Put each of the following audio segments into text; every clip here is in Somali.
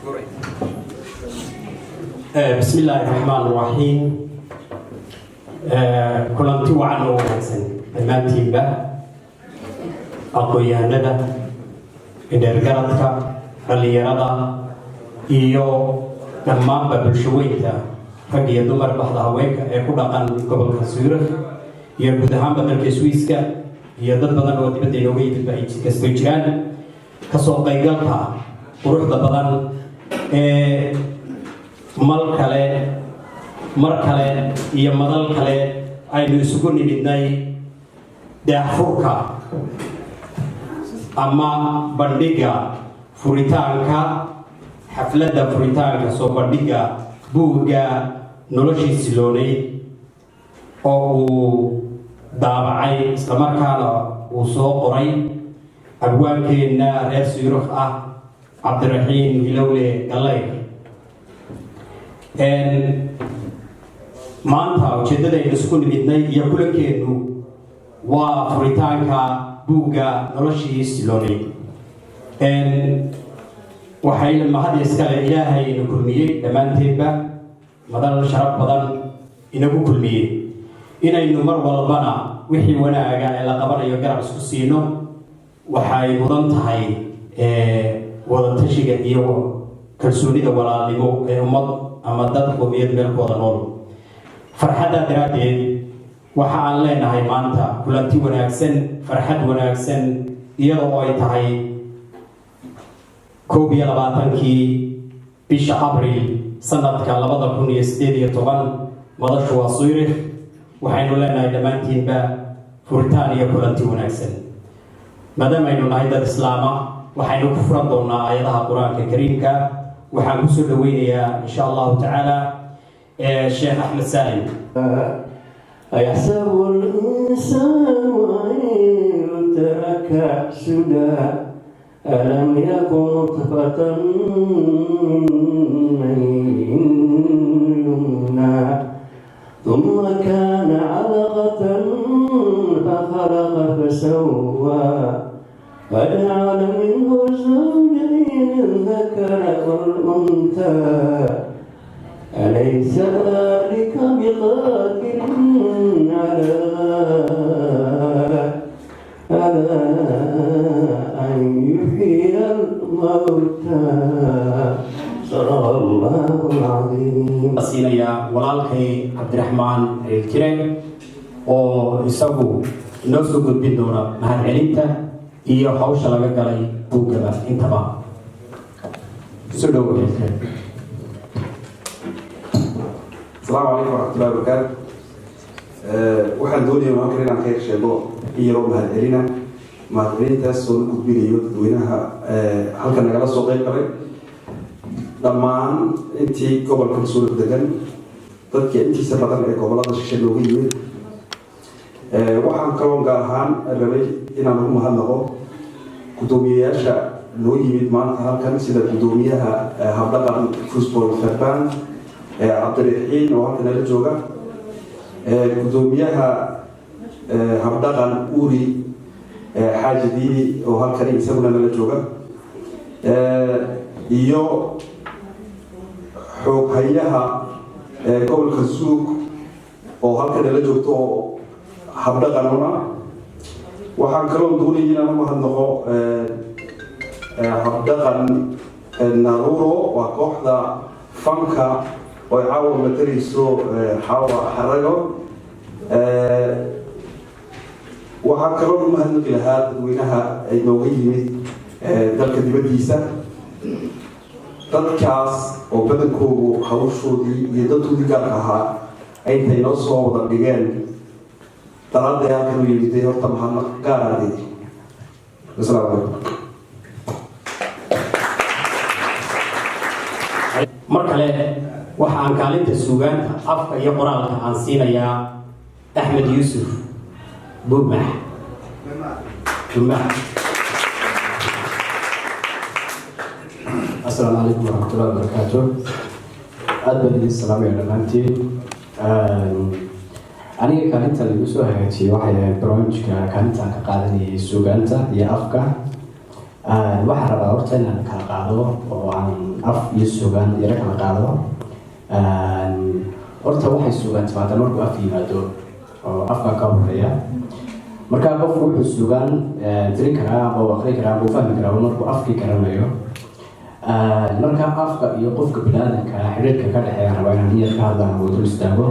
بسم الله الرحمن الرحيم كلنتي وعن وحسن المانتي به أقوياء ندى إدارجاتك الليرة إيو تمام بالشوية فجي دمر بحضها ويك يكون عن قبل كسيرة يبدأهم بدل كسويسكا يضد بدل ودي بدي نوعي تبعي كسبيجان كسوق يقلها وروح بدل mal kale mar kale iyo madal kale aynu isugu nimidnay daahfurka ama bandhiga furitaanka xafladda furitaanka soo bandhiga buuga noloshii Silooneed oo uu daabacay isla markaana uu soo qoray abwaankeena reer Siiroof ah Cabdiraxiin Galayr maanta ujeedadaynu isku nimidnay iyo kulankeenu waa furitaanka buuga noloshii Silooneed waxay mahad iskale Ilaahay inuu kulmiyay dhamaanteedba madal sharaf badan inagu kulmiyay inaynu mar walbana wixii wanaaga ee la qabanayo garab isku siino waxay mudan tahay wada tashiga iyo kalsoonida walaalnimo ee ummad ama dad qowmiyad meelkooda nool farxadda daraadeed waxa aan leenahay maanta kulanti wanaagsan farxad wanaagsan iyadoo ay tahay 22kii bisha Abriil sanadka 2018 madashu waa Siiroof waxaynu leenahay dhamaantiinba furitaan iyo kulanti wanaagsan maadaama aynu nahay dad islaama waxaynu ku furan doonaa aayadaha quraanka kariimka waxaan ku soo dhaweynayaa insha Allah ta'ala Sheikh Ahmed Salim أيحسب الإنسان أن يترك سدى ألم يكن نطفة من يمنى ثم كان علقة فخلق فسوى فجعل منه الزوجين الذكر والأنثى أليس ذلك بقادر على أن يحيي الموتى صدق الله العظيم. أسئلة ولالكي عبدالرحمن الكريم ويسوي نفسه قد بدونا مع العلمة iyo hawsha laga galay buugaba intaba soo dhawaad السلام عليكم ورحمة الله وبركاته. waxaan doonayaa markaan inaan ka sheego iyadoo mahadcelina mahadcelintaas oo ku gudbinayo dadweynaha halkan nagala soo qayb galay dhammaan intii gobolka soo degan dadka intiisa badan ee gobolada shishe looga yimid waxaan kaloo gaar ahaan rabay inaan ugu mahadnaqo gudoomiyayaasha loo yimid maanta halkan sida gudoomiyaha habdhaqan football farbaan Cabdiraxiin oo halkan la jooga gudoomiyaha habdhaqan uri xaajidii oo halkan isaguna la jooga iyo xoog hayaha gobolka Suug oo halkan la joogto habdhaqanuna waxaan kaloo doonayay inaan u mahadnaqo habdhaqan naruro waa kooxda fanka oo caawa mataleyso xawa xarago waxaan kaloo u mahadnaqi lahaa dadweynaha ay nooga yimid dalka dibadiisa dadkaas oo badankoodu hawshoodii iyo dadkoodii gaarka ahaa ayntay noo soo wada dhigeen dalaada halkan u yimiday horta mahadnaq gaaradeed asalaamu calaykum mar kale waxaan kaalinta suugaanta afka iyo qoraalka aan siinayaa Ahmed Yusuf Buuga السلام عليكم ورحمة الله وبركاته. أدبني السلام عليكم دمانتين. أنا كانت اللي بسوها هاتي واحدة برامج كانت عن قاعدني سوغانتا يا أفكا waxaan rabaa horta inaan kala qaado oo aan af iyo sugaan yaro kala qaado. horta waxay sugaan timaada markuu af yimaado oo afka ka horeeya. markaa qofku wuxuu sugaan tirin karaa ama aqri karaa ama fahmi karaa markuu afkii garanayo. markaa afka iyo qofka bini'aadanka xiriirka ka dhexeeya rabaa inaan niyad ka hadlaan oo dul istaago.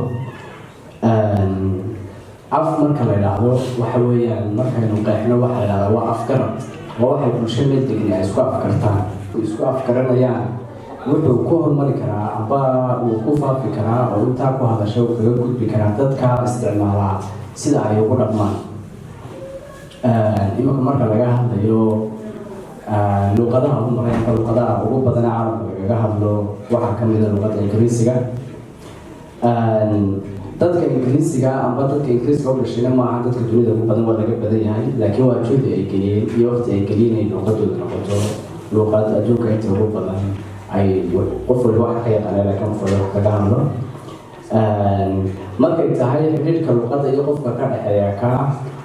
af marka la yidhaahdo waxa weeyaan markaynu qeexno waxa la yidhahdaa waa afgarad. waa waxay bulsho meel degan ay isku afkartaan isku afgaranayaan. wuxuu ku hormari karaa amba uu ku faafi karaa oo intaa ku hadasho uu kaga gudbi karaa dadka isticmaalaa sida ay ugu dhaqmaan. imanka marka laga hadlayo luqadaha ugu mareenka luqadaha ugu badana caalamka lagaga hadlo waxaa ka mid a luqadda ingiriisiga. dadka ingiriisiga amba dadka ingiriiska u dhashayna maaha dadka dunida ugu badan waa laga badan yahay, laakiin waa juhdi ay geliyeen iyo waqti ay geliyeen inay luqadooda noqoto luqad adduunka inta ugu badan ay qof walba wax ka yaqaaneen laakiin qof walba wax kaga hadlo. markay tahay xiriirka luqadda iyo qofka ka dhexeeya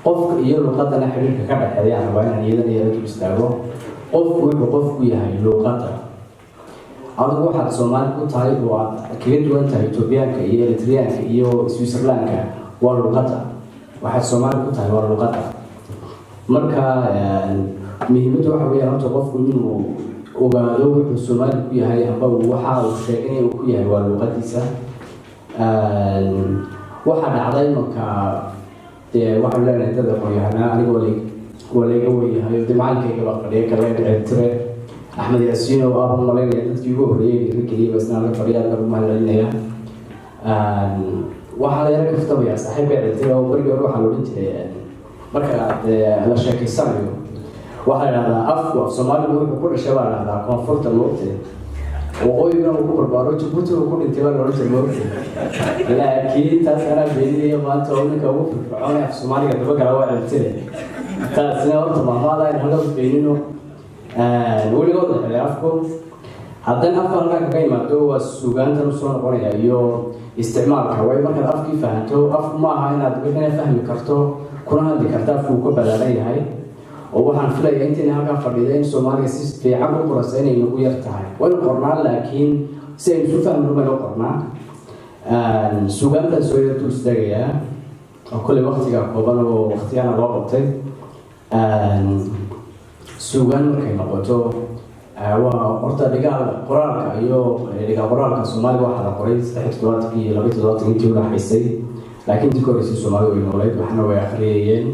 qofka iyo luqaddana xiriirka ka dhexeeya rabaa inaan iyadana yara dul istaago. qofku wuxuu qofku yahay luqadda. adigu waxaad Soomaali ku tahay oo aad kaga duwan tahay Itoobiyaanka iyo Eritreyaanka iyo Switzerlandka waa luqadda. waxaad Soomaali ku tahay waa luqadda. marka muhiimaddu waxa weeyaan horta qofku inuu ogaado wuxuu Soomaali ku yahay amba waxa uu sheegay inuu ku yahay waa luqadiisa. waxa dhacday marka waxaan leenahay dad aqoon-yahanaa anigoo waa layga weyahay oo macalinkayga baa fadhiya Galayr tire Axmed Yaasiin oo aaban malaynaya dadkii ugu horreeyay la geliyay baa isna la fadhiya lagu mahadcelinaya. waxaa la yara kaftabayaa saaxiibka tire oo barigii hore waxaa la odhan jiray marka la sheekeysanayo waxaa la yidhahdaa afku af Soomaaligu wuxuu ku dhashay baa la yidhahdaa koonfurta moogtay waqooyiga uu ku barbaaro Jabuuti uu ku dhintay baa la odhan jiray moogtay. laakiin taas anaa beeninaya maanta oo ninka ugu firfircoon af Soomaaliga dabagala waa tire. taasina horta maamaada in hala beenino weligood la xidhay afku. haddana afka halkaa kaga yimaado waa sugaantan usoo noqonaya iyo isticmaalka. way markaad afkii fahanto afku ma aha inaad wixina fahmi karto kuna hadli karta afkuu ka balaaran yahay. oo waxaan filayaa intayna halkaa fadhiida in Soomaaliga si fiican u qoraysa inay nagu yar tahay. waynu qornaa laakiin si aynu isu fahmno baynu qornaa. sugaantan soo yar dul istaagayaa oo kolley waqtiga kooban oo waqtiyana loo qabtay. sugaan markay noqoto waa horta dhigaal qoraalka iyo dhigaal qoraalka Soomaaliga waxaa la qoray 1972 iyo 1972 intii u dhaxaysay. laakiin intii koreysay Soomaaliga way noolayd waxna way akhriyeen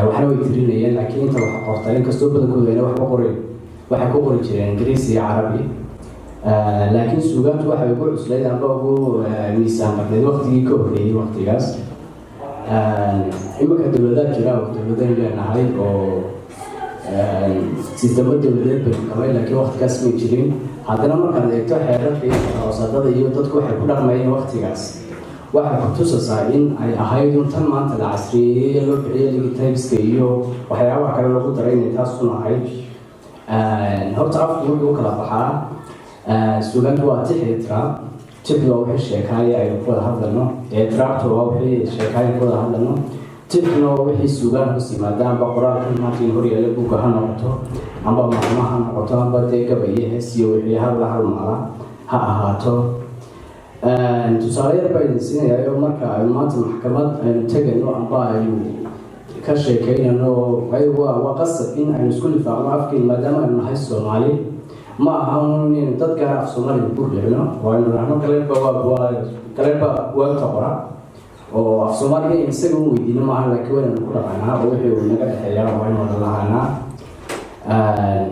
waxna way tirinayeen. laakiin inta wax qortay inkastoo badankooda ayna waxba qorin waxay ku qori jireen Ingiriisi iyo Carabi. laakiin sugaantu waxay ugu cuslayd amba ugu miisaan badnayd waqtigii ka horreeyay waqtigaas. imanka dowladaha jira oo dowladaha leenahay oo sistema dowladeed bay qabay laakiin waqtigaas may jirin. haddana markaad eegto xeerarka iyo hoosadada iyo dadku waxay ku dhaqmayeen waqtigaas waxay ku tusaysaa in ay ahayd tan maanta la casriyeeyey loo bixiyay digitaliska iyo waxyaabaha kale lagu daray inay taas u ahayd. horta afku wuxuu kala baxaa sugaantu waa tixitra. tixdu waa wixii sheekaaya aynu ku wada hadlano. traabtu waa wixii sheekaaya ku wada hadlano. tixna waa wixii sugaan hoos yimaada amba qoraalkan maanta in horyaala buugga ha noqoto amba maalmo ha noqoto amba dee gabayo hees iyo wixii hadla halmaala ha ahaato. tusaale yar baa idin siinayaa marka aynu maanta maxkamad aynu tegayno amba aynu ka sheekeynano waa qasab in aynu isku lifaaqno afkeena maadaama aynu nahay Soomaali. ma aha in dad gaar af Soomaaliga ku dhicino waa inuu rahno Galayr baa waagta qora oo af Soomaaliga isaga u weydiino maaha laakiin waynu ku dhaqanaa oo wixii uu naga dhexeeya waynu wada lahaanaa.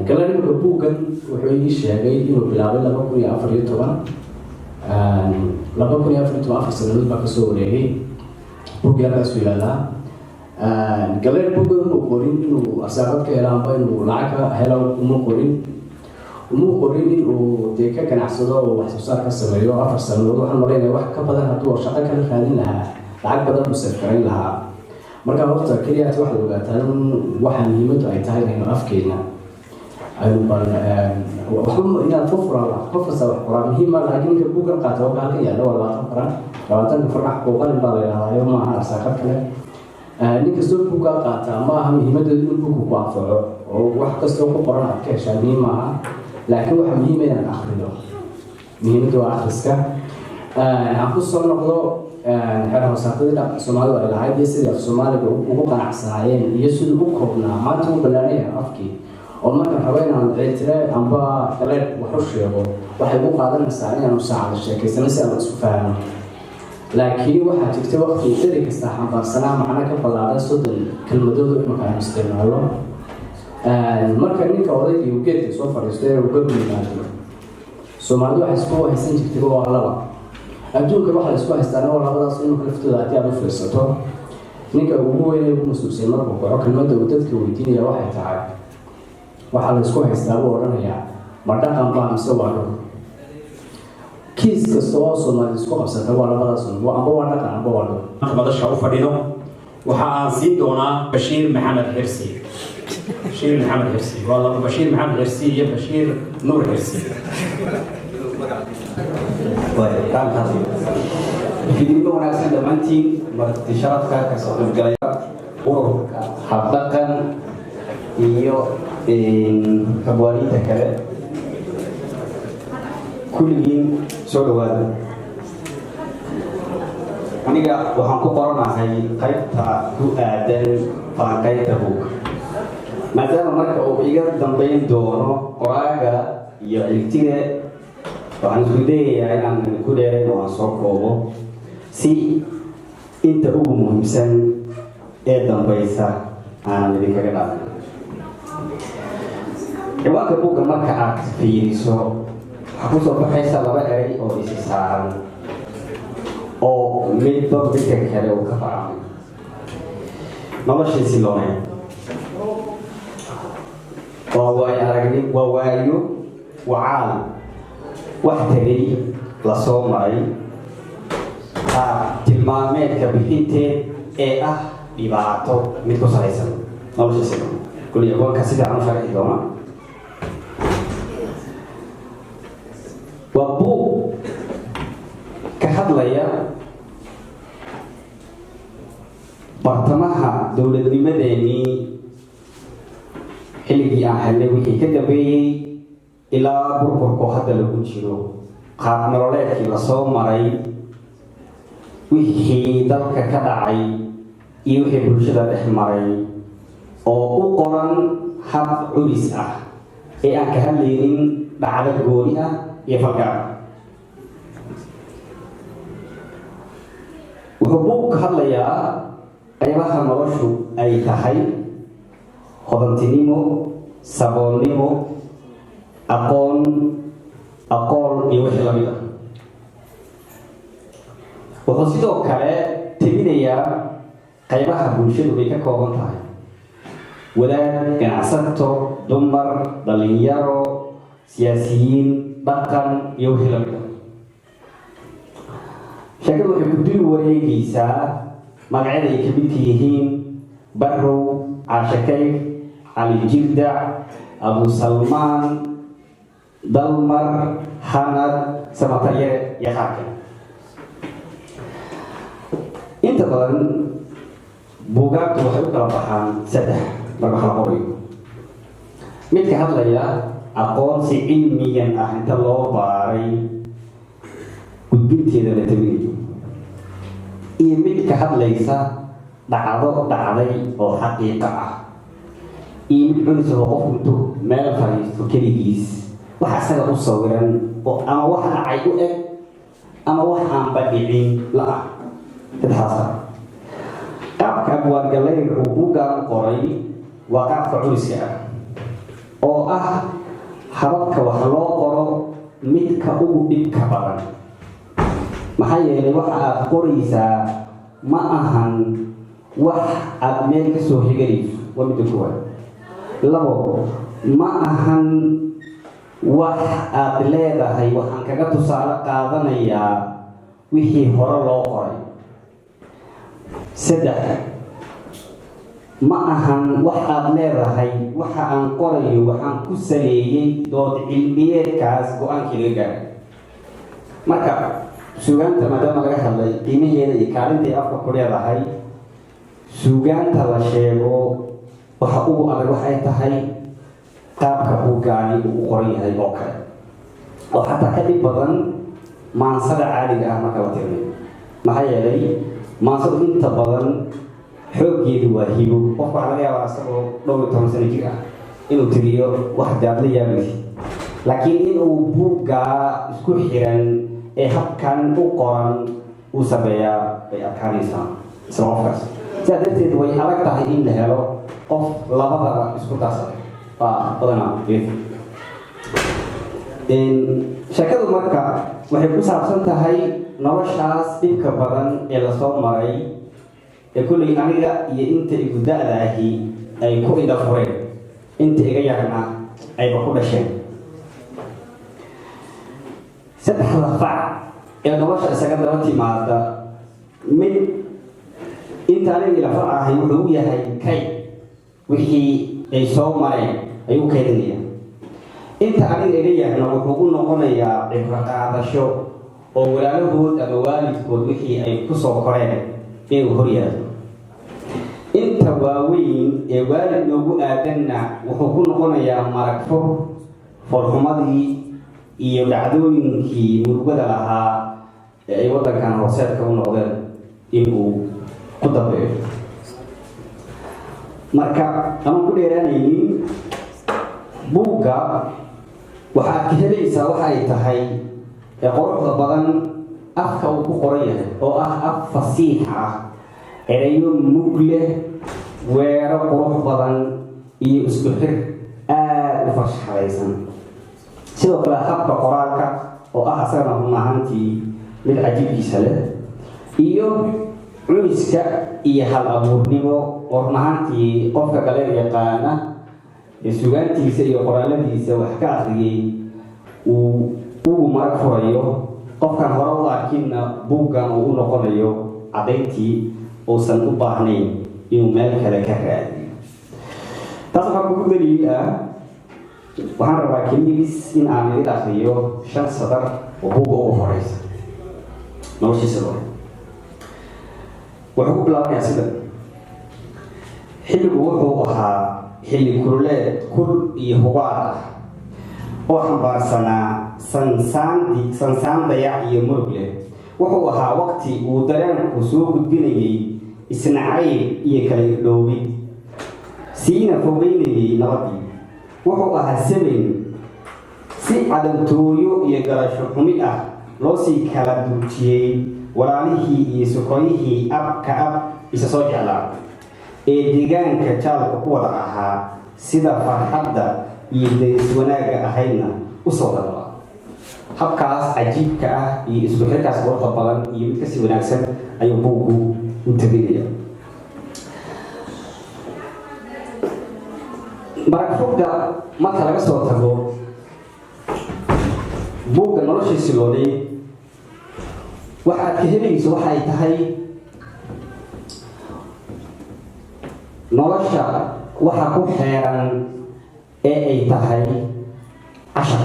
Galayr buugan wuxuu ii sheegay inuu bilaabay 2014 afar sanadood baa kasoo wareegay. buugii halkaasuu yaalaa. Galayr buugan uu qorin inuu asaabad ka helo amba inuu lacag ka helo uma qorin inuu dee ka ganacsado oo wax soo saar ka sameeyo. afar sanadood waxaan maraynaya wax ka badan hadduu shaqo kala raadin lahaa lacag badan uu safrayn lahaa. marka horta keliyaas waxaad ogaataa in waxa muhiimaddu ay tahay inaynu afkeena aynu inaad ku furaan qof kasta wax qoraa muhiim ah. laakiin ninka buugan qaata oo halkan yaalla waa 20 farax qalin baa la yidhahdaa ma aha arsaaqad kale. nin kastoo buuga qaata ma aha muhiimaddu in buugu ku anfaco wax kasta oo ku qoran aad ka heshaa muhiim maaha laakiin waxa muhiim ah inaad akhrido muhiimadu waa akhriska aan ku soo noqdo xeer hoosaadada Soomaalidu ay lahayd sidii af Soomaaliga ugu qanacsanaayeen iyo sidii u koobnaa maanta u balaanaya afkii oo marka haweenaan ciidtire amba Galayr wuxuu sheego waxay u qaadanaysaa inaan saacad sheekaysano si aan isku fahamno laakiin waxaa jirta waqti dheer kasta xambaarsanaa macna ka ballaaran soddon kelmadood marka aan isticmaalo marka ninka odaygii uu geedka soo fadhiistay uu garab yimaado Soomaalidu waxay isku haysan jirtay waa laba adduunka waxa la isku haystaa oo labadaas inuu kaliftooda aad u fiirsato ninka ugu weyn ee mas'uulsan markuu kaco kelmadda uu dadka weydiinaya waxay tahay waxa la isku haystaa uu oranayaa ma dhaqan baa mise waa dhul kiis kasta oo Soomaali isku qabsata waa labadaas amba waa dhaqan amba waa dhul madasha u fadhido waxa aan siin doonaa Bashiir Maxamed Xirsi Bashiir Maxamed Xirsi والله Bashiir Maxamed Xirsi iyo Bashiir Nuur Xirsi كان هذا في دينه وناسين دمانتين مرتشرات كاسو الجلاير حبقا iyo kabwarinta kale kulligiin soo dhawaada aniga waxaan ku qoranahay qaybta ku aadan falanqaynta buug maadaama marka uu iga dambayn doono qoraaga iyo ciltiga waxaan isku dayayaa inaan ku dheerayn oo aan soo koobo si inta ugu muhiimsan ee dambaysa aan idinkaga dhaafin ciwaanka buugga marka aad fiiriso waxaa kusoo baxaysa laba eray oo isi saaran oo midba midka kale uu ka farcamay noloshii Silooneed waa waayo wacaal wax tagay la soo maray tilmaameedka bixinteed ee ah dhibaato mid ku salaysan nolosha Silooneed kulli ciwaanka sida aan u sharxi doonaa waa buug ka hadlaya bartamaha dowladnimadeenii xilligii aan helnay wixii ka dambeeyey ilaa burburku hadda lagu jiro qaab nololeedkii lasoo maray wixii dalka ka dhacay iyo wixii bulshada dhex maray oo u qoran hab culis ah ee aan ka hadlaynin dhacdo gooni ah iyo falgaar wuxuu buug ka hadlayaa qaybaha noloshu ay tahay hodantinimo saboolnimo aqoon iyo wixii la mid ah wuxuu sidoo kale teminayaa qaybaha bulshadu ay ka kooban tahay wadaad ganacsato dumar dhalinyaro siyaasiyiin dhaqan iyo wixii la mid ah sheekadu waxay ku dul wareegaysaa magacyada ay ka midka yihiin Barrow Caashakayf Cali Jirdac Abu Salmaan Dalmar Hanad Samatayere iyo qaarka inta badan buugaagtu waxay u kala baxaan saddex marka la qorayo mid ka hadlaya aqoonsi cilmiyan ah inta loo baaray gudbinteeda la taminayo iyo mid ka hadlaysa dhacdo dhacday oo xaqiiqa ah iyo mid cunisa oo qofku intuu meel fadhiisto keligiis wax asaga u sawiran oo ama wax dhacay u eg ama wax aan badhicin la-ah dadhaasa qaabka Abwaan Galayr uu buugga u qoray waa qaabka culiska ah oo ah hababka wax loo qoro midka ugu dhibka badan maxaa yeelay waxa aad qoraysaa ma ahan wax aad meel ka soo xiganayso waa midda koowaad labo ma ahan wax aad leedahay waxaan kaga tusaale qaadanayaa wixii hore loo qoray saddex ma ahan wax aad leedahay waxa aan qorayo waxaan ku saleeyay dood cilmiyeedkaas go-aankii laga gaaray marka suugaanta maadaama laga hadlay qiimaheeda iyo kaalintii afka ku leedahay suugaanta la sheego waxa ugu adag waxay tahay qaabka buuggaani uu u qoran yahay oo kale oo xataa ka dhib badan maansada caadiga ah marka la tirinayo maxaa yeelay maansadu inta badan xooggeedu waa hibo qofka waxaa laga yaabaa isagoo 12 sano jir ah inuu tiriyo wax jaad la yaabaysa laakiin inuu buuggaa isku xiran ee habkan u qoran uu sameeyaa bay adkaanaysaa isla qofkaas sidaa darteed way adag tahay in la helo qof labadaba isku darsaday waa badanaa sheekadu marka waxay ku saabsan tahay noloshaas dhibka badan ee lasoo maray ee kulley aniga iyo inta igu da-da ahi ay ku indha fureen inta iga yarna ayba ku dhasheen saddexda fac ee nolosha isaga daba timaada mid inta aniga ila fac ahay wuxuu u yahay kay wixii ay soo mareen ayuu kaydinaya inta aniga iga yarna wuxuu u noqonayaa cibro qaadasho oo walaalahood ama waalidkood wixii ay ku soo koreen inuu hor yaado inta waaweyn ee waalid noogu aadanna wuxuu ku noqonayaa maragfur foolxumadii iyo dhacdooyinkii murugada lahaa ee ay waddankan hooseedka u noqdeen inuu ku dambeeyo marka amaan ku dheeraanaynin buugga waxaad ka helaysaa waxa ay tahay ee quruxda badan afka uu ku qoran yahay oo ah af fasiix ah erayo mug leh weero qurux badan iyo isku xir aada u farshaxaysan sidoo kale habka qoraalka oo ah asagana run ahaantii mid cajiibkiisa leh iyo cuniska iyo hal abuurnimo oo run ahaantii qofka Galayr yaqaana ee sugaantiisa iyo qoraaladiisa wax ka akhriyay uu marag furayo qofkan hore u arkinna buuggan uu u noqonayo cadayntii uusan u baahnayn inuu meel kale ka raadiyo taas waxaa kugu daliil ah waxaan rabaa keligiis in aan idin akhriyo 5 sadar oo buugga ugu horeysa noloshiisa hore wuxuu ku bilaabanayaa sida xilligu wuxuu ahaa xilli kuleed kul iyo hubaar ah oo xambaarsanaa sansaan dayac iyo murug leh wuxuu ahaa waqti uu dareenku soo gudbinayay isnacayb iyo kala irdhoobid siina fogeynayay nabadii wuxuu ahaa samin si cadantooyo iyo garasho xumi ah loo sii kala duujiyey walaalihii iyo sokoyihii abka ab isa soo jeclaa ee deegaanka jaalka ku wada ahaa sida farxadda iyo deris wanaagga ahaydna u soo dadaba habkaas cajiibka ah iyo isku xirkaas quruxda badan iyo mid kasii wanaagsan ayuu buuggu u teginaya maragfogda marka laga soo tago buugga noloshii Silooneed waxaad ka helayso waxay tahay nolosha waxa ku xeeran ee ay tahay cashar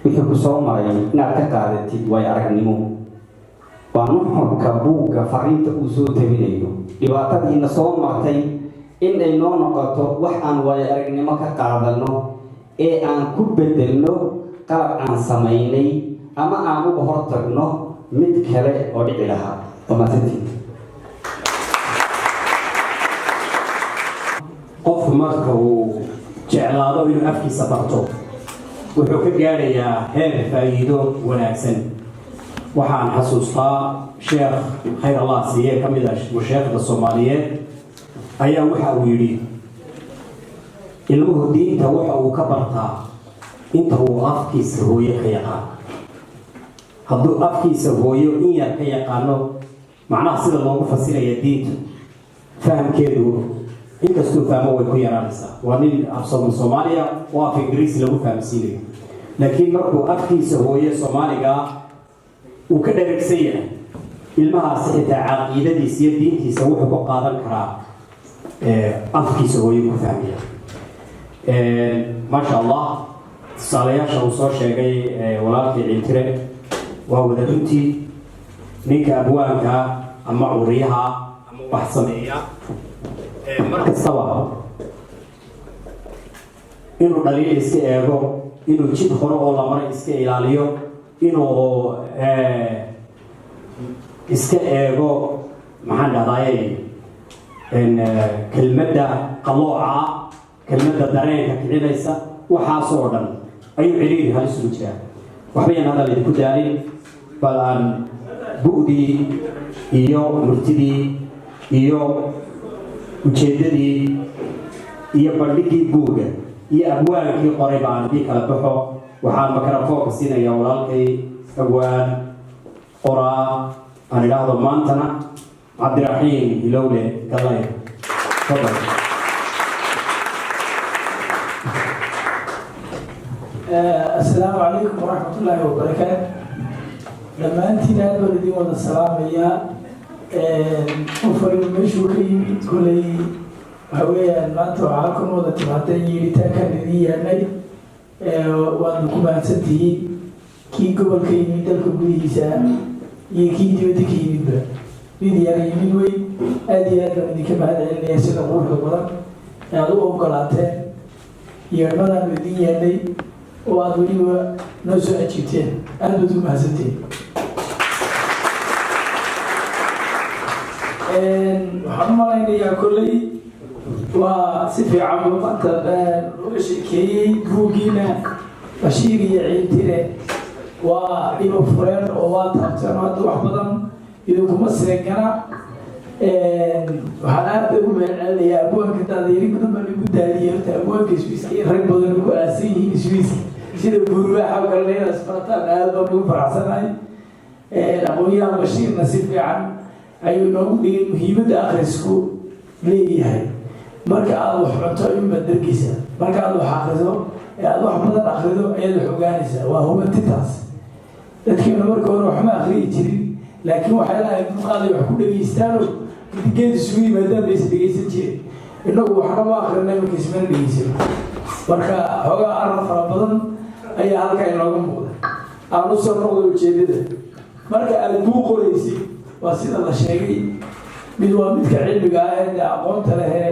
wixii ku soo maray inaad ka qaadatid way aragnimo waa nuxurka buugga fariinta uu soo tabinayo dhibaatadiina soo martay in ay noo noqoto wax aan way aragnimo ka qaadano ee aan ku bedelno qalab aan samaynay ama aan uga hortagno mid kale oo dhici lahaa wamaasantii qofku marka uu jeclaado inuu afkiisa barto wuxuu ka gaadhayaa heer faa'iido wanaagsan waxaan xasuustaa sheekh khayr allah siiye ka mid ah musheekhda Soomaaliyeed ayaa waxa uu yidhi ilmuhu diinta waxa uu ka bartaa inta uu afkiisa hooyo ka yaqaan hadduu afkiisa hooyo in yar ka yaqaano macnaha sida loogu fasiraya diinta fahamkeedu inkastuu fahmo way ku yaraanaysaa waa nin afsoon Soomaaliya oo af Ingiriisi lagu fahamsiinayo laakiin markuu afkiisa hooyo Soomaaliga uu ka dheregsan yahay ilmahaasi xitaa caqiidadiisa iyo diintiisa wuxuu ku qaadan karaa afkiisa hooyo ku fahmaya maasha allah tusaalayaasha uu soo sheegay walaalkii Cintire waa wada runtii ninka abwaanka ama curiyaha ama wax sameeya markastaba inuu dhaliil iska eego inuu jid hore oo la maray iska ilaaliyo inuu iska eego maxaan dhahdaayey kelmadda qalooca kelmadda dareenka kicinaysa waxaasoo dhan ayuu ciriiri halis ugu jiraa waxbayaan hadal idinku daalin bal aan bu'dii iyo murtidii iyo ujeeddadii iyo bandhigii buugga iyo abwaankii qoray baan idii kala baxo waxaan makarafoonka siinayaa walaalkay abwaan qoraa aan idhaahdo maantana cabdiraxiin ilowle galayr fadal السلام عليكم ورحمة الله وبركاته. لما أنت نادوا الذي وضع السلام يا وفريق مشوكي كلي هوية ما توعاكم وضع تبعتني لتاكا الذي يعني وأنكم أنسنتي كي قبل كي يميدلكم بليسا يكي ديوتك يميد بيدي يعني يميد وي أدي أدى من كما هذا اللي يسير أقول كبرا يعني أقولاتين يرمنا الذي يعني وأدوني ونسوا أشيتين أنا بدو مهزتين. وحنا لنا يا كلي وسفي عمرو مطلبان وشكي جوجينا بشيري عيلتنا وإبو فرير وواتر ودوح بدن إذا مسرقنا وحنا أبو اللي أبوان كذا ذيري بدن من بدالي أبوان كسويسكي رب بدن كأسيه كسويسكي sida buurwaxa galay asfartaan aad baan ugu faraxsanahay aqoonyahan bashiirna si fiican ayuu noogu dhigay muhiimadda akhrisku leeyahay marka aad wax cunto in badarkiisa marka aad wax akhriso aad wax badan akhrido ayaad wax ogaanaysaa waa hubantintaas dadkiina marka hore wax ma akhriyi jirin laakiin waxay lahayd muuqaalay wax ku dhegaystaano geed isugu yimaadaan bay is dhegaysan jireen innagu waxna ma akhrinay markiis mana dhegaysan marka xoogaa arrin fara badan ayaa halkaa inooga muuqda aan u soo noqdo ujeedada marka aad buu qoraysid waa sida la sheegay mid waa midka cilmiga ah ee aqoonta lehee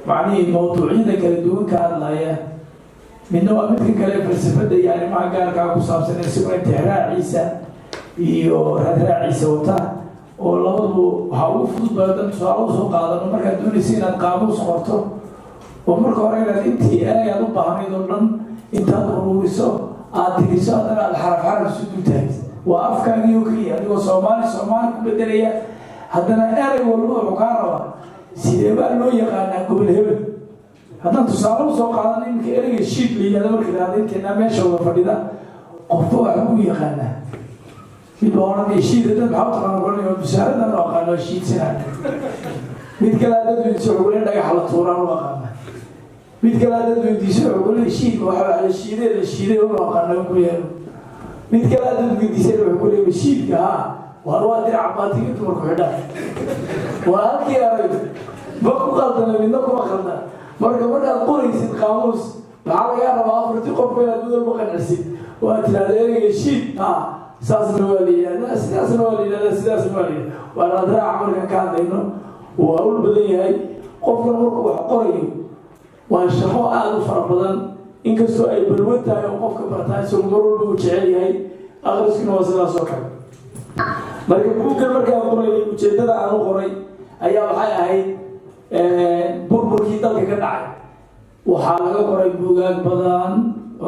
macnihii mawduucyada kala duwan ka hadlaya midna waa midka kale falsafada iyo arrimaha gaarkaa ku saabsan ee sugna tixraaciisa iyo raadraaciisa wata oo labadu waxaa ugu fudud badan tusaale usoo qaadano markaad doonaysa inaad qaamuus qorto oo marka hore inaad intii aad u baahnayd oo dhan intaad ururiso aad tiriso haddana aad xaraf xaraf isu dultaagis waa afkaagii oo keliya adigoo soomaali ku bedelaya haddana erey walba wuxuu kaa rabaa sidee baa loo yaqaanaa gobol hebel haddaan tusaale usoo qaadan iminka ereyga shiid la yidhahdo marka idhahda inteenaa meesha wada fadhida qofba waxba u yaqaanaa mid baa odhanaya shiida dad maxaa u taqaana odhanaya musaaradan u aqaano shiidsanaa mid kale dad weydiiso xugule dhagax la tuuraan u aqaana mid kale dad weydiiso xugule shiidka waxaa la shiiday u aqaana ku yeelo mid kale dad weydiisay wuxuu ku leeyahay shiidka haa waa dirac baatiga dumarku xidhaan waa halkii arag ma ku qaldana midna kuma qaldan markaad qoraysid qaamuus maxaa lagaa rabaa afartii qofka inaad midalba qanacsid waa tiraahda ereyga shiid haa saasna waa la yidhahdaa sidaasna waa la yidhahdaa sidaasna waa la yidhahdaa waa raadraaca markaan ka hadlayno waa ul badan yahay qofkan markuu wax qorayo waa shaqo aada u fara badan inkastoo ay balwad tahay oo qofka bartaa isagoo mar walba uu jecel yahay akhriskuna waa sidaas oo kale marka buuggan markaan qorayay ujeeddada aan u qoray ayaa waxay ahayd burburkii dalka ka dhacay waxaa laga qoray buugaag badan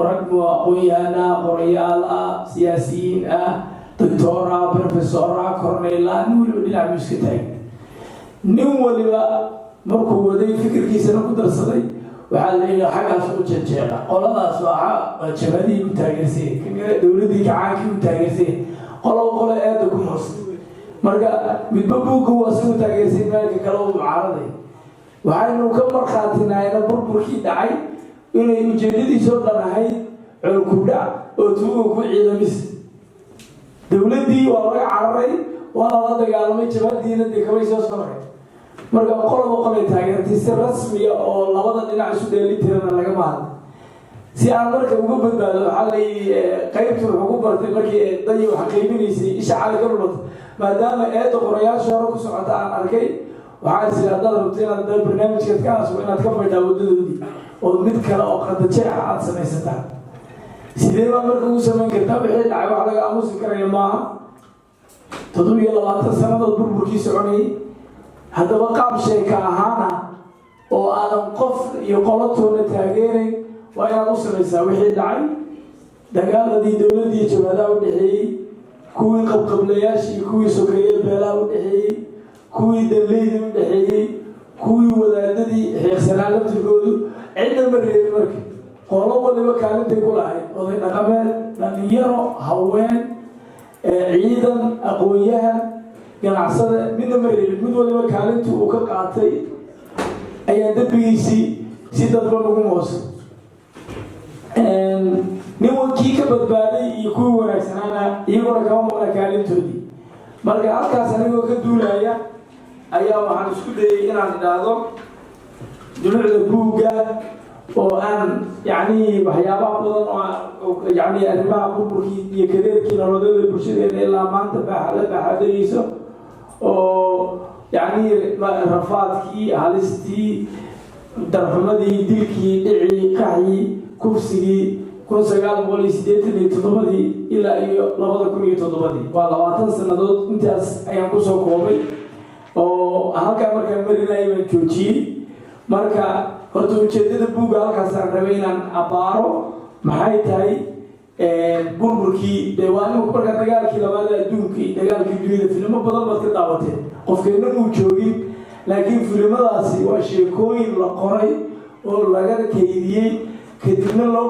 rag aqoon-yahan ah qorayaal ah siyaasiyiin ah doctor ah professor ah corneyl ah nin waliba dhinac buu iska taagay nin waliba markuu waday fikirkiisana ku darsaday waxaa la yidhi xaggaas u jejeeda qoladaas waa jabadii u taageersay dowladdii gacaankii u taageersay qolo eeda ku hoostay marka midba buugga waa si u taageersay meelka kale u mucaaraday waxaynu ka markhaatinaayna burburkii dhacay inay ujeedadiisoo dhan ahayd colkudhac oo tuuga ku ciidamis dowladdii waa laga cararay waana la dagaalamay jabadiina dee kamay soo soray marka qolay taageertay si rasmiya oo labada dhinac isu dheelitirana laga mahad si aan marka uga badbaado waxaa layidhi qaybtii wuxuu ku bartay markii dayi wax qaybinaysay isha cali ka dhulata maadaama eedda qorayaasha hore ku socota aan arkay waxaa is idhi haddaad rabto inaad barnaamijkaad ka hasbo inaad ka maydhaa waddadoodii oo mid kale oo qadajeex aad samaysataan sidee baa marka u samayn kartaa wixii dhacay wax laga aamusi karaya maaha 27 sannadood burburkii soconayay haddaba qaab sheeka ahaana oo aadan qof iyo qolatoona taageerayn waa inaad u samaysaa wixii dhacay dagaaladii dowladdii jabhadaha u dhexeeyey kuwii qabqablayaashii kuwii sokeeye beelaha u dhexeeyey kuwii dalleydii u dhexeeyey kuwii wadaadadii xiiqsanaa laftirkoodu cidna ma reebin marka qolo waliba kaalintay ku lahayd oday dhaqameed dhalinyaro haween ciidan aqoon-yahan ganacsade midna ma reebin mid waliba kaalintii uu ka qaatay ayaa dembigiisii si dadban ugu moosa nin wankii ka badbaaday iyo kuwii wanaagsanaana iyaguna kama maqna kaalintoodii marka halkaas anigoo ka duulaya ayaa waxaan isku dayay inaan idhaahdo dulucda buugga oo aan yacni waxyaabaha badan oo yacni arrimaha burburkii iyo kadeerkii nololeeda bulshadeena ilaa maanta baaxadayeyso oo yacni rafaadkii halistii darxumadii dilkii dhicii qaxyii kufsigii 1987 ilaa iyo 2007 waa 20 sannadood intaas ayaan kusoo koobay oo halkaa markaan marinayay baan joojiyey marka horta ujeedada buugga halkaasaan rabay inaan abaaro maxay tahay burburkii dee waa ninku markaa dagaalkii labaad adduunkii dagaalkii dunida filimo badan baad ka daawateen qofkeenna muu joogin laakiin filimadaasi waa sheekooyin la qoray oo laga kaydiyey kadibna loo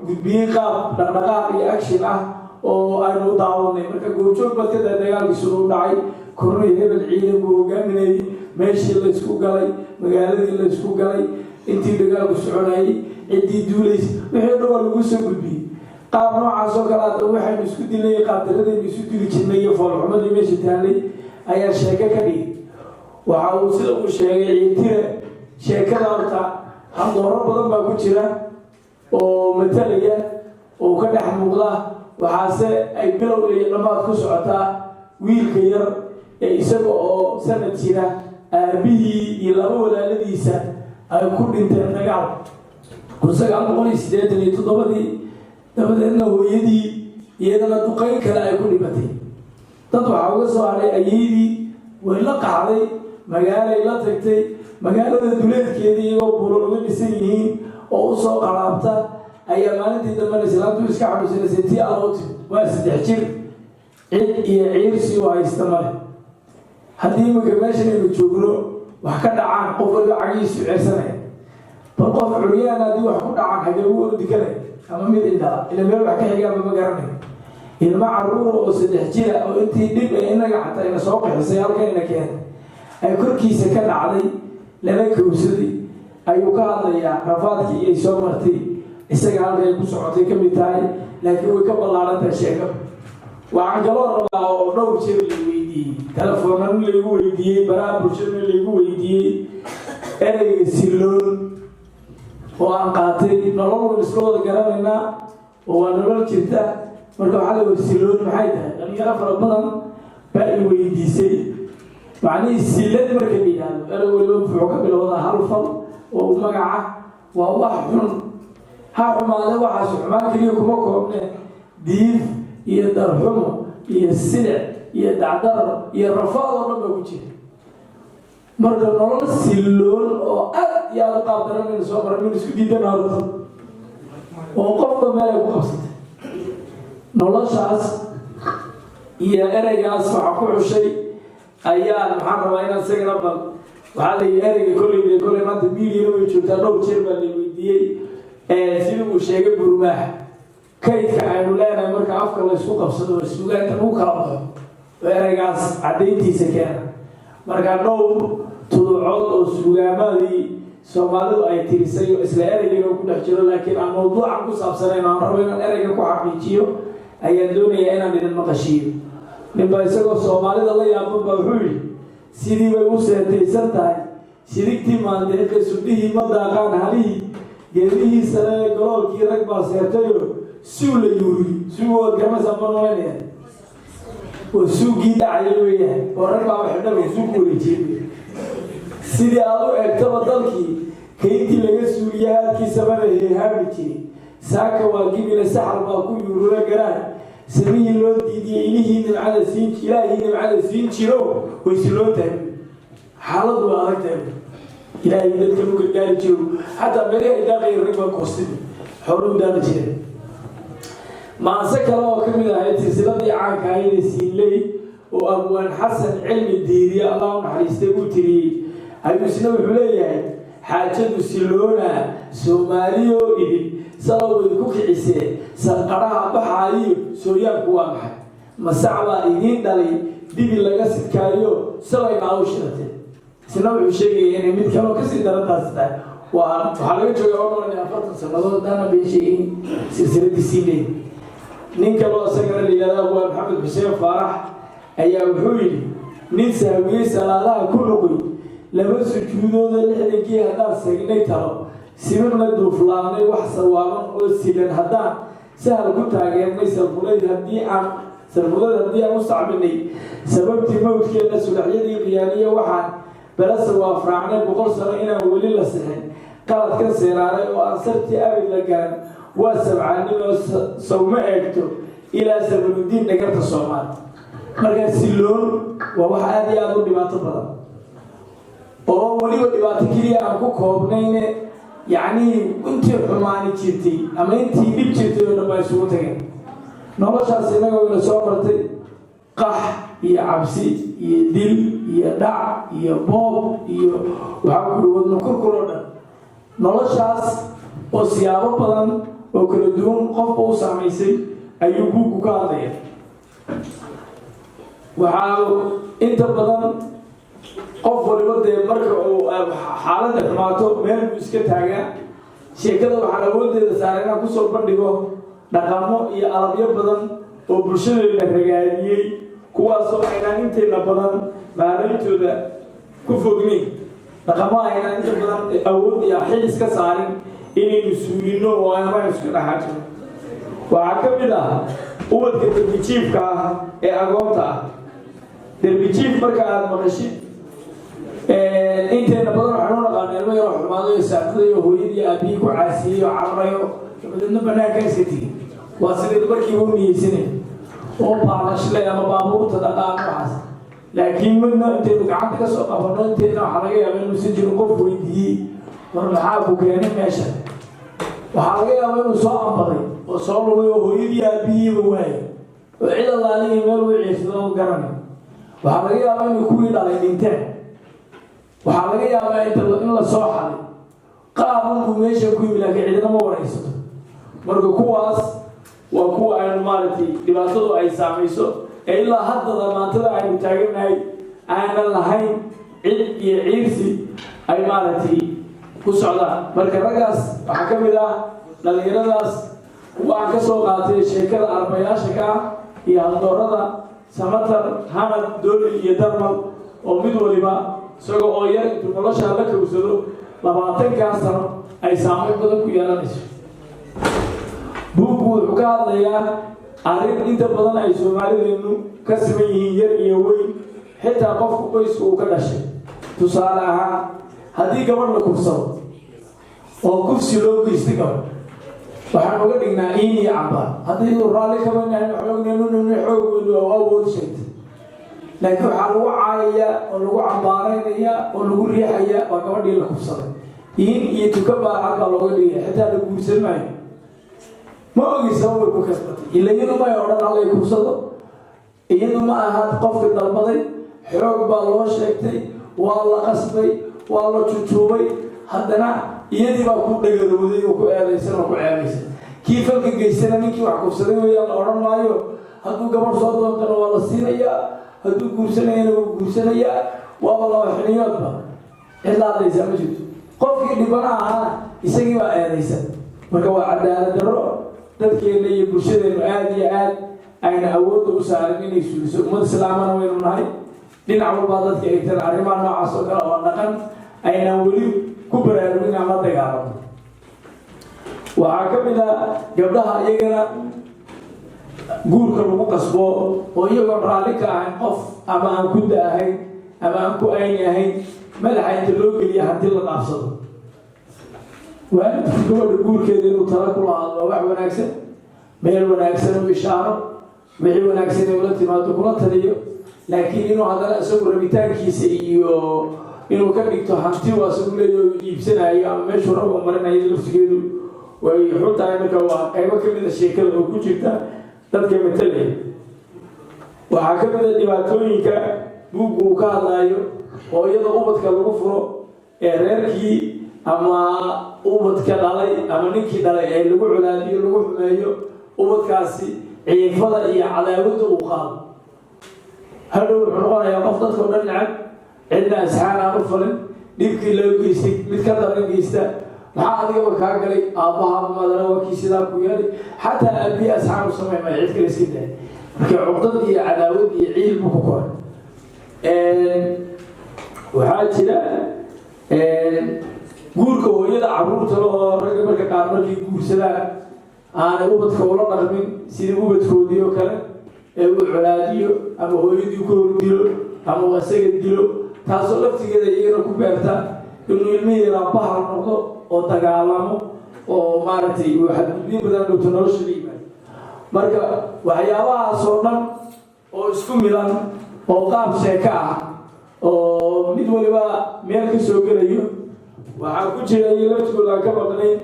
gudbiyey qaab dhaqdhaqaaq iyo action ah oo aynu u daawanay marka goobjoog baad ka tahay dagaalkii siduu u dhacay kornay hebel ciidan buu hogaaminayay meeshii la isku galay magaaladii la isku galay intii dagaalku soconayay ciddii duulaysay wixii dhan waa lagu soo gudbiyey qaab noocaas oo kale hadda waxaynu isku dilnay qaabdaradaynu isu dili jirnay iyo foolxumadii meesha taallay ayaa sheeko ka dhigay waxa uu sida uu sheegay ciidtire sheekada horta handooro badan baa ku jira oo matalaya oo ka dhex muuqda waxaase ay bilow iyo dhammaad ku socotaa wiilka yar ee isaga oo sanad jira aabihii iyo laba walaaladiisa ay ku dhinteen dagaal 1987 dabadeedna hooyadii iyadana duqayn kale ay ku dhibatay dad waxaa uga soo haray ayeydii way la qaxday magaalay la tagtay magaalada duleedkeedii iyagoo buuro uga dhisan yihiin oo u soo qaraabta ayaa maalintii dambena islaamtu iska xanuunsanaysay tii alooti waa 3 jir cid iyo ciirsi u haysta male haddii imika meeshan aynu joogno wax ka dhacaan qof waliba cagiisu ceersanaya bal qof curyaan haddii wax ku dhacaan xagee ugu ordi karaya ama mid indhala ila meel wax ka xigaaba ma garanayo ilma carruur oo 3 jira oo intii dhib ee inaga xataa ina soo qixisay halkanina keenay ay korkiisa ka dhacday lana kowsaday ayuu ka hadlayaa rafaadkii ay soo martay isaga halkay ku socotay ka mid tahay laakiin way ka ballaarantahay sheeko waxaan kaloo rabaa oo dhowr jeer la weydiiyey telefoonana laygu weydiiyey baraha bulshadana laygu weydiiyey ereyga siloon oo aan qaatay nolol wan iska wada garanaynaa oo waa nolol jirta marka waxaa la wada siloon maxay tahay dhalinyaro fara badan baa i weydiisay macnihii silad marka la yidhaahdo erey waliba wuxuu ka bilowdaa hal fal oo magaca waa wax xun ha xumaade waxaas xumaan keliya kuma koobne diif iyo darxumo iyo silic iyo dacdar iyo rafaad oo dhan baa ku jira marka nolol siloon oo aad iyo aad u qaab daranayna soo mara min isku diidan horta oo qofba meel ay ku qabsatay noloshaas iyo ereygaas waxaa ku xushay ayaa maxaan rabaa inaan isagana bal waxaa la yidhi ereyga kolley maanta miidiana way joogtaa dhowr jeer baa la weydiiyey sidii uu sheegay burmaax kaydka aynu leenahay marka afka la isku qabsado sugaanta lagu kala baxo oo ereygaas caddayntiisa keena marka dhowr tuducood oo sugaamadii soomaalidu ay tirisay oo isla ereyga ku dhex jiro laakiin aan mawduucan ku saabsanayn aan rabo inaan ereyga ku xaqiijiyo ayaan doonayaa inaan idin maqashiiyo ninba isagoo soomaalida la yaaban baa wuxuu yidhi sidii bay u seetaysan tahay sidigtii maandeeqe sudhihii ma daaqaan halihii geedihii sare ee goloolkii rag baa seetayo suu la yuuriy suu waad garanaysaa ma noolaynaya oo suugii dhacaya weeyahay oo rag baa waxidhaba suu ku wareejiyey sidii aad u eegtaba dalkii kayntii laga suuliya halkiisa mana heehaami jirin saaka waa gibila saxal baa ku yuurura garaan samihii loo diidiyey ilaahii nimcada siin jiro waysi loo tahay xaaladu waa adag tahay ilaahay dadka u gargaari jiro xataa meelaha idaaqay ragba koostida xooluhu daaqi jireen maanse kale oo ka mid ahayd silsiladii caanka ahayd ee siinley oo abwaan xasan cilmi diiriye allah u naxariistay uu tiriyey ayuu isna wuxuu leeyahay xaajadu siloona soomaaliyo idin saloway ku kicisee sanqaraha baxaayo sooyaanku waa maxay masac baa idiin dhalay dibi laga sidkaayo salayna au shiratee isna wuxuu sheegaya inay mid kaloo kasii darantaasi tahay waxaa laga jooga oo nool 40 sannadood daana bay sheegin silsiladii siinley nin kaloo isagana la yidhahdo waa maxamed xuseen faarax ayaa wuxuu yidhi nin saawiyey salaadaha ku noqoy laba sujuudooda 60kii haddaan segnay talo sibirna duuflaamnay wax sawaaban oo silan haddaan sahal ku taageernay salfuleed haddii aan u sacbinay sababtii mawdkeenna sulaxyadii khiyaaniye waxaan balase waafraacnay 100 sano inaan weli la sixin qaladka seeraaray oo aan sartii abid la garan waa sabcaanimo sawma eegto ilaa sabanudiin dhagarta soomaali markaa siloon waa wax aad iyo aad u dhibaato badan oo weliba dhibaato keliya aan ku koobnayne yacnii intii xumaani jirtay ama intii dhib jirtay oo dhan baa isugu tageen noloshaas innaga wayna soo martay qax iyo cabsi iyo dil iyo dhac iyo boob iyo waxaa ku wadno kurkur oo dhan noloshaas oo siyaabo badan oo kala duwan qofka u saamaysay ayuu buugu ka hadlaya waxaa inta badan qof waliba dee marka uu xaaladda xumaato meel buu iska taagaa sheekada waxaan awooddeeda saara inaan kusoo bandhigo dhaqamo iyo alabyo badan oo bulshadeena ragaadiyey kuwaasoo aynaan inteena badan maalintooda ku fognayn dhaqamo aynaan inta badan awood iyo xil iska saarin inaynu suulino oo aanaan isku dhaxajino waxaa ka mid ah ubadka derbijiifka ah ee agoonta ah derbijiif marka aada maqashid inteena badan waxaan u naqaana ilmo yaroo xumaadayo saacadayo hooyadii aabihii ku caasiyeyo cararayo dabadeedna banaanka iska tigi waa sideed markiiba u niyeysanay oo baalashle ama baabuurta dhaqaan waxaas laakiin midna intaynu gacanta ka soo qabanno inteena waxaa laga yaaba inuusan jirin qof weydiiyey war maxaa ku keenay meesha waxaa laga yaaba inuu soo ambaday oo soo lugay oo hooyadii aabihiiba waayo oo cid allaalihi meel u ciirsado oo garanay waxaa laga yaabaa inuu kuwii dhalay dhinteen waxaa laga yaabaa in la soo xaday qaab unbuu meesha ku yimi laakiin cidina ma waraysato marka kuwaas waa kuwa aynu maaragtay dhibaatadu ay saamayso ee ilaa haddada maantada aynu taaganahay aanan lahayn cid iyo ciirsi ay maaragtay ku socdaan marka raggaas waxaa ka mid ah dhallinyaradaas kuwa aan ka soo qaatay sheekada arbayaasha ka ah iyo haldoorada samatar hanad doolil iyo darmal oo mid waliba isagoo oo yar intuu noloshaa la kowsado 20 sano ay saamayn badan ku yeelanayso buugu wuxuu ka hadlayaa arrin inta badan ay soomaalideenu ka siman yihiin yar iyo weyn xitaa qofku qoyska uu ka dhashay tusaale ahaan haddii gabadh la kufsado oo kufsi loo geystay gabadh waxaan uga dhignaa iin iyo cabaa haddii uu raalli kama nahay xoogna xoog weyn oo awood sheegtay laakiin waxaa lagu caayayaa oo lagu cambaaraynayaa oo lagu riixayaa waa gabadhii la kufsaday iin iyo tuka baa halkaa looga dhigaya xitaa la guursan maayo ma ogi sababay ku kasbatay ila iyadu may odhan allay kufsado iyadu ma ahaad qofka dalbaday xoog baa loo sheegtay waa la qasbay waa la jujuubay haddana iyadii baa ku dhagarowday oo ku eedaysan oo ku ceebaysan kii falka geystana ninkii wax kufsaday weeyaan la odhan maayo hadduu gabadh soo doontana waa la siinayaa hadduu guursanayana wuu guursanayaa waaba laba xiniyoodba cidla hadlaysaa ma jirto qofkii dhibana ahaana isagii baa eedaysan marka waa cadaalad darro dadkeena iyo bulshadeenu aad iyo aad ayna awoodda u saarin inay suuliso ummad islaamana waynu nahay dhinac walbaa dadka eegtana arrimaha noocaas oo kale oo dhaqan aynaan weli ku baraarugin ama dagaalamo waxaa ka mid ah gabdhaha iyagana guurka lagu qasbo oo iyagoon raalli ka ahayn qof ama aan ku da ahayn ama aan ku ayni ahayn madaxa inta loo geliya haddii la dhaafsado waalidku gabadha guurkeeda inuu tala ku lahaado waa wax wanaagsan meel wanaagsan u ishaaro wixii wanaagsan ee ula timaado kula taliyo laakiin inuu haddana isagu rabitaankiisa iyo inuu ka dhigto hanti waa isagu leeyahay iibsanayo ama meeshuu rabo marinayo laftigeedu way xun tahay marka waa qaybo ka mid a sheekada oo ku jirta dadka matalaya waxaa ka mid a dhibaatooyinka buugga uu ka hadlaayo oo iyada ubadka lagu furo ee reerkii ama ubadka dhalay ama ninkii dhalay ee lagu colaadiyo lagu xumeeyo ubadkaasi ciifada iyo cadaawada uu qaado hadhow wuxuu noqonayaa qof dadkao dhan nacab cidna asxaan aan u falin dhibkii loo geystay mid ka daran geysta maxaa adigaba kaa galay aabbaha madana waa kii sidaa ku yeelay xataa aabihi asxaan u samey maya cid kale iska daay marka cuqdad iyo cadaawad iyo ciil buu ku koray waxaa jira guurka hooyada carruurta oo ragga marka qaar markay guursadaan aanay ubadka ula dhaqmin sidii ubadkoodii oo kale ee uu colaadiyo ama hooyadii ku hordilo ama uu isaga dilo taasoo laftigeeda iyagana ku beerta inuu ilmihiina bahal noqdo oo dagaalamo oo maaragtay uu xadgudbiin badan dhowto nolosha la yimaado marka waxyaabahaasoo dhan oo isku milan oo qaab sheeko ah oo mid waliba meel ka soo gelayo waxaa ku jira iyo laftigooda aan ka maqnayn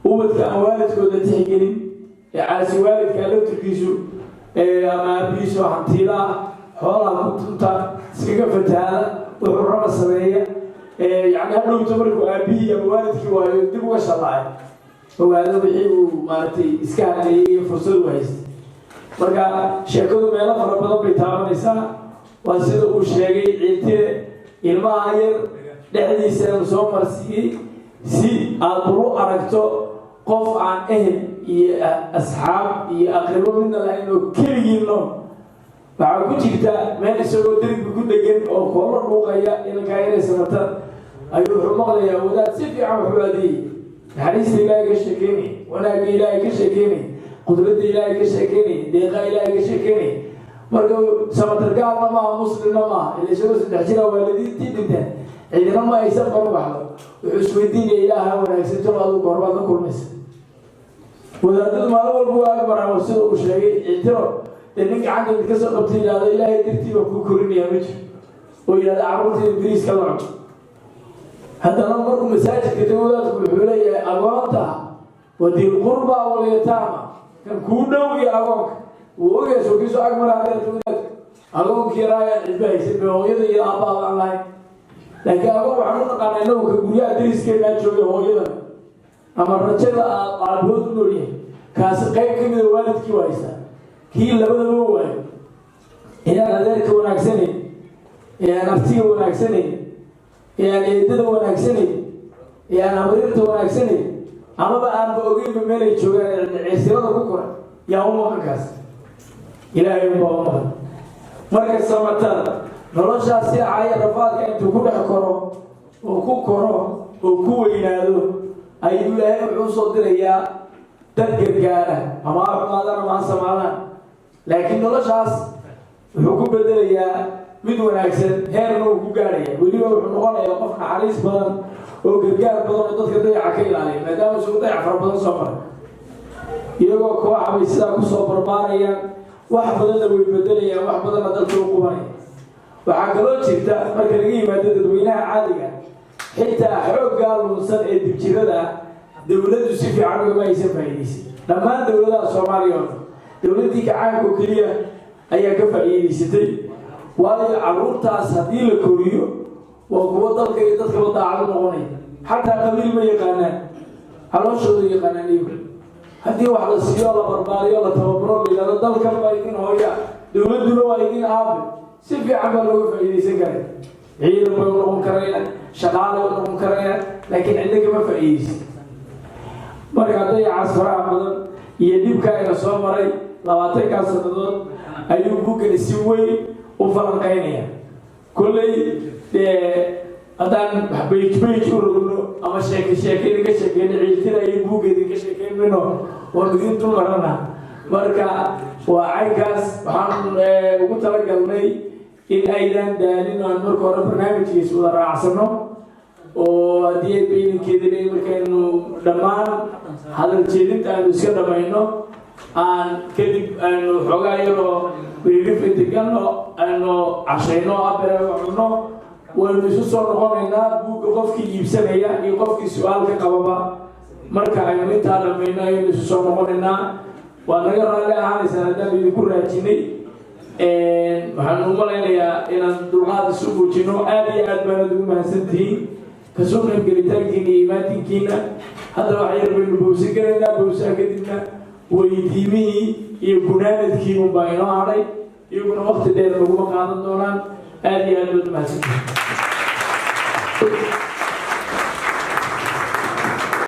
ubadka aan waalidkooda tixgelin ee caasi waalidka laftirkiisu ama aabihiisu hantiila ah xoolaha ku tunta iskaga fatahaada wuxuu raba sameeya yani hadhowta markuu aabihii ama waalidkii waayo dib uga shallacay ogaado wixii uu maaragtay iska hadleeyay iyo fursad u haystay marka sheekadu meelo fara badan bay taabanaysaa waa sida uu sheegay ciiltire ilmaha yar dhexdiisa uu soo marsiiyey si aad ulu aragto qof aan ehel iyo asxaab iyo aqribo midna lahayn oo keligii nool waxaa ku jirta meel isagoo derbi ku dhegan oo koola dhuuqaya inankaa inay samataan ayuu wuxuu maqlayaa wadaad si fiican wuxuu adeeyey naxariista ilaahay ka sheekeynay wanaagga ilaahay ka sheekeynay qudradda ilaahay ka sheekeynay deeqa ilaahay ka sheekeynay marka samatargaalna maaha muslimna maaha ila isagoo 3 jira waalidiintii dhinteen ciidana ma aysan qaban baxdo wuxuu isweydiinaya ilaaha wanaagsan jiro aduu goorbaad la kulmaysa wadaadadu maalin walba waa baraamo sida uu sheegay ciidiro dee nin gacanta ka soo qabtay yidhaahdo ilaahay dartiiba kuu korinayaa ma jiro oo yidhahda carruurteeda biriiska la cunto haddana markuu masaajidka tago wadaadku wuxuu leeyahay agoonta wadiil qurba walyataama kan kuu dhow iyo agoonka wuu ogaya sookiiso ag mara hadeerta wadaadka agoonkii raayaan cidba haysan hooyada iyo aabbaha aan lahayn laakiin agoon waxaan u naqaanaa inagu ka guryaha dariskeenaa joogay hooyadana ama rajada aabood u nool yahay kaasi qayb ka mida waalidkii waa haystaa kii labadaba waayo inaan adeerka wanaagsanayn aan artiga wanaagsanayn aan eedada wanaagsanayn aan amriirta wanaagsanayn amaba aanba ogeynba meelay joogaan ciisirada ku koran yaa u maqan kaas ilaahay baa u maqan marka samatada noloshaasi caya rafaadka intuu ku dhex koro oo ku koro oo ku weynaado ayuu ilaahay wuxuu soo dirayaa dad gargaara ama ha xumaadaan ama ha samaadaan laakiin noloshaas wuxuu ku bedelayaa mid wanaagsan heerna uu ku gaaraya weliba wuxuu noqonayaa qof naxariis badan oo gargaar badan oo dadka dayaca ka ilaaliya maadaama isugu dayac fara badan soo maray iyagoo kooxa bay sidaa kusoo barbaarayaan wax badanna way bedelayaan wax badanna dalka u qubanaya waxaa kaloo jirta marka laga yimaado dadweynaha caadiga xitaa xooggaa lunsan ee dibjirada dowladdu si fiican ugama aysan faa'iidaysay dhammaan dowladaha soomaaliya oo dhan dowladdii gacaanka oo keliya ayaa ka faa'iidaysatay waayo carruurtaas haddii la koriyo waa kuwo dalka iyo dadkaba daacado noqonaya xataa qabiil ma yaqaanaan calooshooda yaqaanaan iyagu haddii wax la siiyo la barbaariyo la tababaro la yidhahdo dalkan waa idin hooya dowladduna waa idin aabe si fiican baa looga faa'iidaysan karay ciidan bay u noqon karayaan shaqaale u noqon karayaan laakiin cidna kama faa'iidaysan marka dayacaas faraha badan iyo dhibka ina soo maray 20 sannadood ayuu buugani si weyn u falanqaynaya kolley haddaan bayj u rogno ama sheekayna ka sheekeyna ciiltida iyo buuggeedii ka sheekeyn mayno oon idin dul marana marka waa caynkaas waxaan ugu talagalnay in aydan daalin aan marka hore barnaamijkiisa wada raacsano ودي بين كده مكانه دمان هذا الجديد أنا بسكت بينه أن كذب أنه حقايره بيريف تكانه أنه عشانه أبرة وعنه والمسوس الرقمنا بوجا قفكي يبسمية يقفكي سؤال كقبابا مركا يومين تعلم منا المسوس الرقمنا وأنا يرى له هذه سنة بيكون راجيني وحنوم لنا إن الدرجات السبوع جنو أدي أدبنا دوما سنتي كسبنا بقلتان كيني إيماتي كينا هذا وحير بالبوسي كنا بوسا كدنا ويديمي يبنان كينو باينو علي يكون وقت دير لغو مقاطن دونان آدي أدبنا سنتي